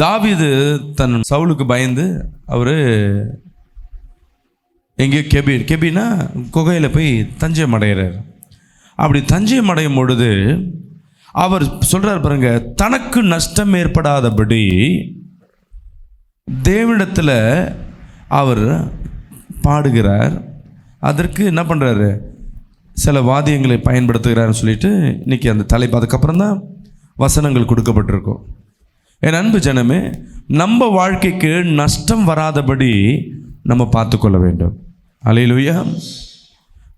தாவீது தன் சவுலுக்கு பயந்து அவர் எங்கேயோ கெபினா குகையில் போய் தஞ்சம் அடைகிறார். அப்படி தஞ்சம் அடையும் பொழுது அவர் சொல்கிறார் பாருங்க, தனக்கு நஷ்டம் ஏற்படாதபடி தேவனிடத்தில் அவர் பாடுகிறார். அதற்கு என்ன பண்ணுறாரு, சில வாத்தியங்களை பயன்படுத்துகிறார்னு சொல்லிட்டு இன்றைக்கி அந்த தலைப்பு, அதுக்கப்புறம் தான் வசனங்கள் கொடுக்கப்பட்டிருக்கும். என் அன்பு ஜனமே, நம்ம வாழ்க்கைக்கு நஷ்டம் வராதபடி நம்ம பார்த்துக்கொள்ள வேண்டும். அல்லேலூயா.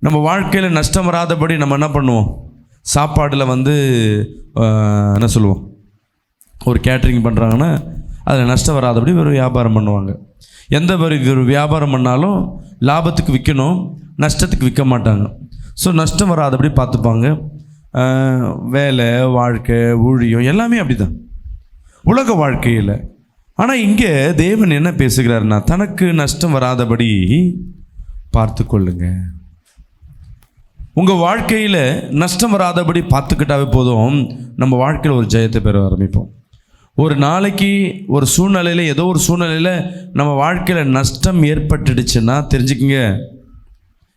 நம்ம வாழ்க்கையில் நஷ்டம் வராதபடி நம்ம என்ன பண்ணுவோம், சாப்பாடில் என்ன சொல்லுவோம், ஒரு கேட்ரிங் பண்ணுறாங்கன்னா அதில் நஷ்டம் வராதபடி ஒரு வியாபாரம் பண்ணுவாங்க. எந்த ஒரு வியாபாரம் பண்ணாலும் லாபத்துக்கு விற்கணும், நஷ்டத்துக்கு விற்க மாட்டாங்க. ஸோ நஷ்டம் வராதபடி பார்த்துப்பாங்க. வேலை, வாழ்க்கை, ஊழியம் எல்லாமே அப்படி தான் உலக வாழ்க்கையில். ஆனால் இங்கே தேவன் என்ன பேசுகிறாருன்னா, தனக்கு நஷ்டம் வராதபடி பார்த்து கொள்ளுங்க. உங்கள் வாழ்க்கையில் நஷ்டம் வராதபடி பார்த்துக்கிட்டாவே போதும், நம்ம வாழ்க்கையில் ஒரு ஜெயத்தை பெற ஆரம்பிப்போம். ஒரு நாளைக்கு ஒரு சூழ்நிலையில், ஏதோ ஒரு சூழ்நிலையில் நம்ம வாழ்க்கையில் நஷ்டம் ஏற்பட்டுடுச்சுன்னா தெரிஞ்சுக்கிங்க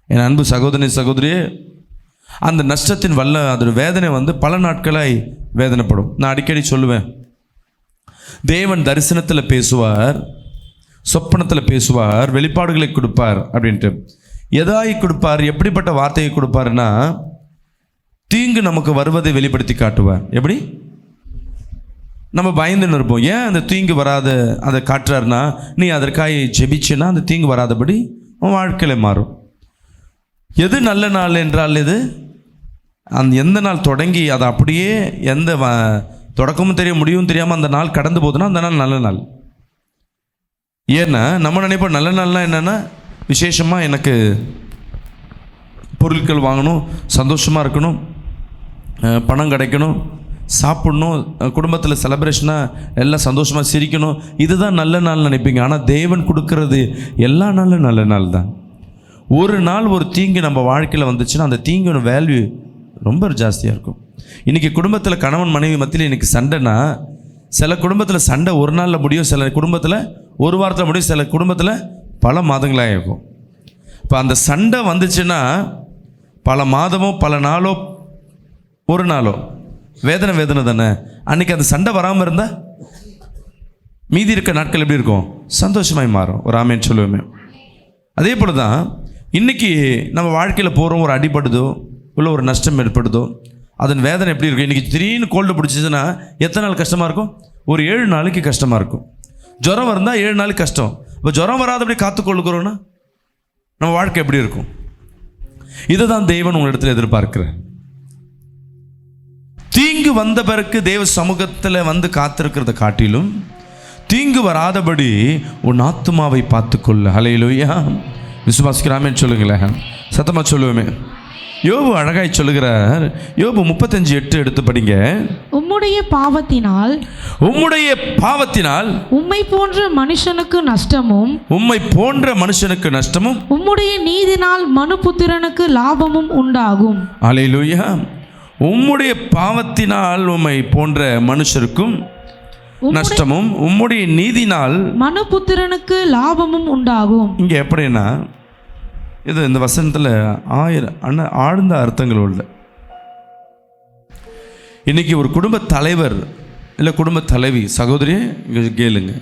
என் அன்பு சகோதரி சகோதரியே, அந்த நஷ்டத்தின் அதோட வேதனை பல நாட்களாய் வேதனைப்படும். நான் அடிக்கடி சொல்லுவேன், தேவன் தரிசனத்தில் பேசுவார், சொப்பனத்தில் பேசுவார், வெளிப்பாடுகளை கொடுப்பார் அப்படின்ட்டு. எதாய் கொடுப்பார், எப்படிப்பட்ட வார்த்தையை கொடுப்பாருன்னா, தீங்கு நமக்கு வருவதை வெளிப்படுத்தி காட்டுவார். எப்படி? நம்ம பயந்துன்னு இருப்போம். ஏன் அந்த தீங்கு வராத அதை காட்டுறாருன்னா, நீ அதற்காக ஜெபிச்சுன்னா அந்த தீங்கு வராதபடி உன் வாழ்க்கையில் மாறும். எது நல்ல நாள் என்றால் எது, அந்த எந்த நாள் தொடங்கி அதை அப்படியே எந்த தொடக்கமும் தெரியும் முடிவும் தெரியாமல் அந்த நாள் கடந்து போகுதுன்னா அந்த நாள் நல்ல நாள். ஏன்னா நம்ம நினைப்போம் நல்ல நாள்லாம் என்னென்னா, விசேஷமாக எனக்கு பொருட்கள் வாங்கணும், சந்தோஷமாக இருக்கணும், பணம் கிடைக்கணும், சாப்பிடணும், குடும்பத்தில் செலிப்ரேஷனாக எல்லாம் சந்தோஷமாக சிரிக்கணும், இதுதான் நல்ல நாள் நினைப்பீங்க. ஆனால் தேவன் கொடுக்கறது எல்லா நாளும் நல்ல நாள் தான். ஒரு நாள் ஒரு தீங்கு நம்ம வாழ்க்கையில் வந்துச்சுன்னா அந்த தீங்கோட வேல்யூ ரொம்ப ஜாஸ்தியாக இருக்கும். இன்றைக்கி குடும்பத்தில் கணவன் மனைவி மத்தியில் இன்றைக்கி சண்டைனா, சில குடும்பத்தில் சண்டை ஒரு நாளில் முடியும், சில குடும்பத்தில் ஒரு வாரத்தில் முடியும், சில குடும்பத்தில் பல மாதங்களாக இருக்கும். இப்போ அந்த சண்டை வந்துச்சுன்னா பல மாதமோ பல நாளோ ஒரு நாளோ வேதனை தானே. அன்றைக்கி அந்த சண்டை வராமல் இருந்தால் மீதி இருக்க நாட்கள் எப்படி இருக்கும், சந்தோஷமாய் மாறும். ஒரு ஆமேன்னு சொல்லுவேமே. அதே போல் தான் இன்றைக்கி நம்ம வாழ்க்கையில் போகிறோம், ஒரு அடிபடுதோ இல்லை ஒரு நஷ்டம் ஏற்படுதோ, அதன் வேதனை எப்படி இருக்கும். இன்றைக்கி திடீர்னு கோல்டு பிடிச்சிச்சுன்னா எத்தனை நாள் கஷ்டமாக இருக்கும், ஒரு 7 நாளைக்கு கஷ்டமாக இருக்கும். ஜுரம் வந்தால் 7 நாளைக்கு கஷ்டம். இப்போ ஜுரம் வராதபடி காத்துக்கொள்ளுக்கிறோன்னா நம்ம வாழ்க்கை எப்படி இருக்கும். இதை தான் தேவன் உங்களிடத்தில் எதிர்பார்க்கிறேன். தீங்கு வந்த பிறகு தேவ சமூகத்தில் காத்திருக்கிறத காட்டிலும் தீங்கு வராதபடி உன் ஆத்துமாவை பார்த்துக்கொள்ள. ஹல்லேலூயா. விசுவாசிக்கிறாமேன்னு சொல்லுங்களேன், சத்தமாக சொல்லுவோமே. யோபு அழகாய் சொல்லுகிறார். யோபு 35:8 எடுத்து படிங்க. உம்முடைய பாவத்தினால் உம்மை போன்ற மனுஷனுக்கு நஷ்டமும் உம்முடைய நீதினால் மனுபுத்திரனுக்கு லாபமும் உண்டாகும். அல்லேலூயா. உம்முடைய பாவத்தினால் உம்மை போன்ற மனுஷருக்கும் நஷ்டமும் உம்முடைய நீதினால் மனுபுத்திரனுக்கு லாபமும் உண்டாகும். இங்க எப்படின்னா, இது இந்த வசனத்தில் ஆழ்ந்த அர்த்தங்கள் உள்ள. இன்னைக்கு ஒரு குடும்ப தலைவர் இல்லை குடும்ப தலைவி, சகோதரியே இங்கே கேளுங்க,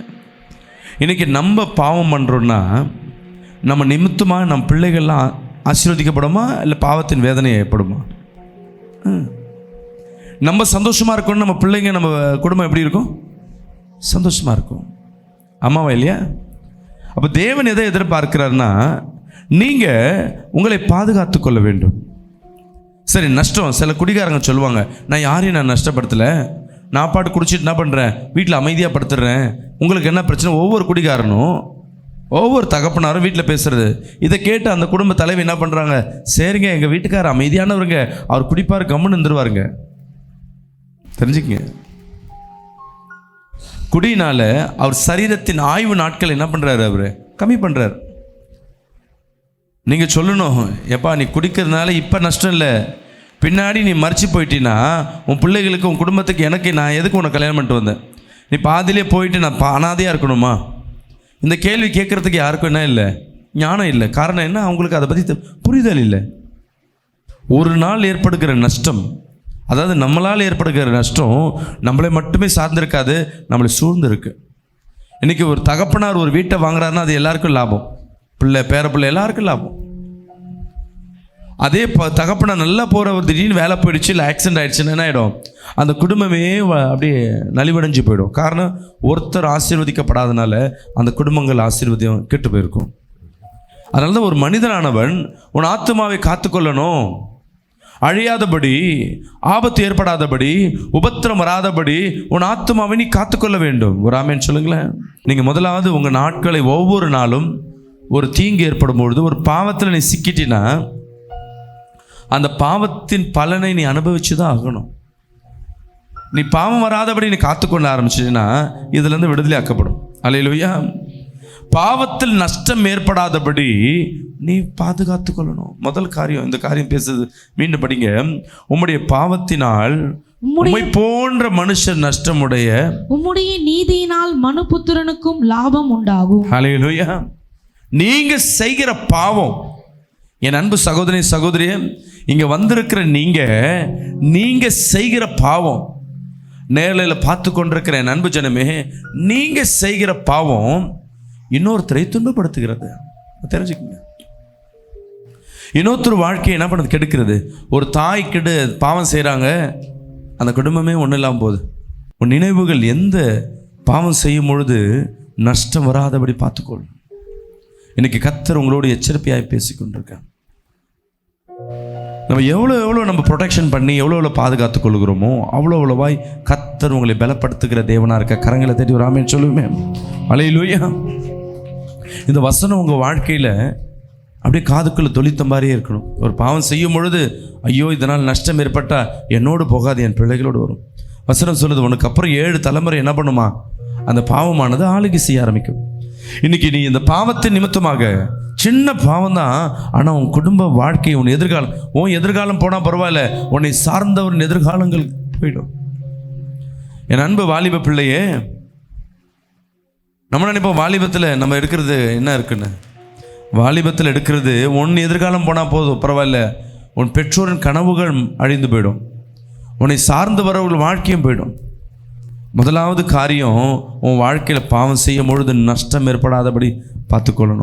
இன்னைக்கு நம்ம பாவம் பண்ணுறோன்னா நம்ம நிமித்தமாக நம்ம பிள்ளைகள்லாம் ஆசீர்வதிக்கப்படுமா இல்லை பாவத்தின் வேதனை ஏற்படுமா? நம்ம சந்தோஷமாக இருக்கணும், நம்ம பிள்ளைங்க நம்ம குடும்பம் எப்படி இருக்கும், சந்தோஷமாக இருக்கும். அம்மாவா இல்லையா? அப்போ தேவன் எதை எதிர்பார்க்கிறாருன்னா, நீங்கள் உங்களை பாதுகாத்து கொள்ள வேண்டும். சரி, நஷ்டம், சில குடிகாரங்க சொல்லுவாங்க, நான் யாரையும் நான் நஷ்டப்படுத்தலை, நான் பாட்டு குடிச்சிட்டு என்ன பண்ணுறேன், வீட்டில் அமைதியாக படுத்துடுறேன், உங்களுக்கு என்ன பிரச்சனை? ஒவ்வொரு குடிகாரனும் ஒவ்வொரு தகப்பனாரும் வீட்டில் பேசுகிறது. இதை கேட்டு அந்த குடும்ப தலைவி என்ன பண்ணுறாங்க, சரிங்க எங்கள் வீட்டுக்காரர் அமைதியானவருங்க, அவர் குடிப்பார், கம்முன்னு இருந்துருவாருங்க. தெரிஞ்சுக்கங்க, குடியினால அவர் சரீரத்தின் ஆய்வு நாட்கள் என்ன பண்ணுறாரு, அவர் கம்மி பண்ணுறார். நீங்கள் சொல்லணும், எப்பா நீ குடிக்கிறதுனால இப்போ நஷ்டம் இல்லை, பின்னாடி நீ மறைச்சி போயிட்டீன்னா உன் பிள்ளைகளுக்கு உன் குடும்பத்துக்கு, எனக்கு நான் எதுக்கு உன்னை கல்யாணம் பண்ணிட்டு வந்தேன், நீ பாதியிலே போயிட்டு நான் அனாதையாக இருக்கணுமா? இந்த கேள்வி கேட்குறதுக்கு யாருக்கும் என்ன இல்லை, ஞானம் இல்லை. காரணம் என்ன? அவங்களுக்கு அதை பற்றி புரிதல் இல்லை. ஒரு நாள் ஏற்படுகிற நஷ்டம், அதாவது நம்மளால் ஏற்படுகிற நஷ்டம் நம்மளை மட்டுமே சார்ந்திருக்காது, நம்மளை சூழ்ந்து இருக்கு. இன்றைக்கி ஒரு தகப்பனார் ஒரு வீட்டை வாங்குறாருன்னா அது எல்லாருக்கும் லாபம், பிள்ளை பேர பிள்ளை எல்லாருக்கும் லாபம். அதே தகப்பனார் நல்லா போகிற ஒரு திடீர்னு வேலை போயிடுச்சு, இல்லை ஆக்சிடென்ட் ஆகிடுச்சுன்னா என்ன ஆகிடும்? அந்த குடும்பமே அப்படியே நலிவடைஞ்சு போயிடும். காரணம், ஒருத்தர் ஆசீர்வதிக்கப்படாதனால அந்த குடும்பங்கள் ஆசீர்வதியம் கெட்டு போயிருக்கும். அதனால தான் ஒரு மனிதனானவன் உன் ஆத்துமாவை காத்துக்கொள்ளணும், அழியாதபடி, ஆபத்து ஏற்படாதபடி, உபத்திரம் வராதபடி உன் ஆத்துமாவை நீ காத்துக்கொள்ள வேண்டும். ஒரு ஆமேன் சொல்லுங்களேன். நீங்கள் முதலாவது உங்கள் நாட்களை ஒவ்வொரு நாளும் ஒரு தீங்கு ஏற்படும் பொழுது, ஒரு பாவத்தில் நீ சிக்கிட்டினா அந்த பாவத்தின் பலனை நீ அனுபவிச்சு தான் ஆகணும். நீ பாவம் வராதபடி நீ காத்துக்கொள்ள ஆரம்பிச்சின்னா இதுலேருந்து விடுதலை ஆக்கப்படும். அல்லேலூயா. பாவத்தில் நஷ்டம் ஏற்படாதபடி நீ பாதுகாத்து கொள்ளணும். முதல் காரியம், இந்த காரியம் பேசுறது மீண்டும் படிங்க. உம்முடைய பாவத்தினால் உம்மை போன்ற மனுஷர் நஷ்டமுடைய, உம்முடைய நீதியினால் மனுபுத்திரனுக்கும் லாபம் உண்டாகும். அல்லேலூயா. நீங்க செய்கிற பாவம், என் அன்பு சகோதரி சகோதரியே, இங்க வந்திருக்கிற நீங்க செய்கிற பாவம், நேரில் பார்த்து கொண்டிருக்கிற என் அன்பு ஜனமே, நீங்க செய்கிற பாவம் இன்னொருத்தரை துன்பப்படுத்துகிறது. தெரிஞ்சுக்கங்க. இன்னொருத்தர் வாழ்க்கையை என்ன பண்ணுறது? கெடுக்கிறது. ஒரு தாய் கெடு பாவம் செய்கிறாங்க, அந்த குடும்பமே ஒன்றும் இல்லாமல் போகுது. உன் நினைவுகள் எந்த பாவம் செய்யும் பொழுது நஷ்டம் வராதபடி பார்த்துக்கொள். இன்னைக்கு கர்த்தர் உங்களோட எச்சரிக்கையாய் பேசிக்கொண்டிருக்கேன். நம்ம எவ்வளோ நம்ம ப்ரொடெக்ஷன் பண்ணி எவ்வளோ பாதுகாத்து கொள்கிறோமோ அவ்வளோவாய் கர்த்தர் உங்களை பலப்படுத்துகிற தேவனாக இருக்க. கரங்களை தேடி ஒரு ஆமென் சொல்லுமே. அல்லேலூயா. இந்த வசனம் உங்கள் வாழ்க்கையில் அப்படியே காதுக்குள்ளே தொளித்த மாதிரியே இருக்கணும். ஒரு பாவம் செய்யும் பொழுது, ஐயோ இதனால் நஷ்டம் ஏற்பட்டால் என்னோடு போகாது, என் பிள்ளைகளோடு வரும். வசனம் சொல்லுது, உனக்கு அப்புறம் 7 தலைமுறை என்ன பண்ணுமா? அந்த பாவமானது ஆளுகை செய்ய ஆரம்பிக்கும். இன்னைக்கு நீ இந்த பாவத்தின் நிமித்தமாக, சின்ன பாவம் தான், ஆனால் உன் குடும்ப வாழ்க்கை, உன் எதிர்காலம் போனால் பரவாயில்ல, உன்னை சார்ந்தவரின் எதிர்காலங்கள் போயிடும். என் அன்பு வாலிப பிள்ளையே, நம்ம நினைப்போம் வாலிபத்தில் நம்ம எடுக்கிறது என்ன இருக்குன்னு. வாலிபத்தில் எடுக்கிறது உன் எதிர்காலம் போனால் போதும், பரவாயில்ல, உன் பெற்றோரின் கனவுகள் அழிந்து போயிடும், உன்னை சார்ந்து வரவர்கள் வாழ்க்கையும் போயிடும். முதலாவது காரியம், உன் வாழ்க்கையில் பாவம் செய்யும் பொழுது நஷ்டம் ஏற்படாதபடி பார்த்துக்கொள்ளணும்.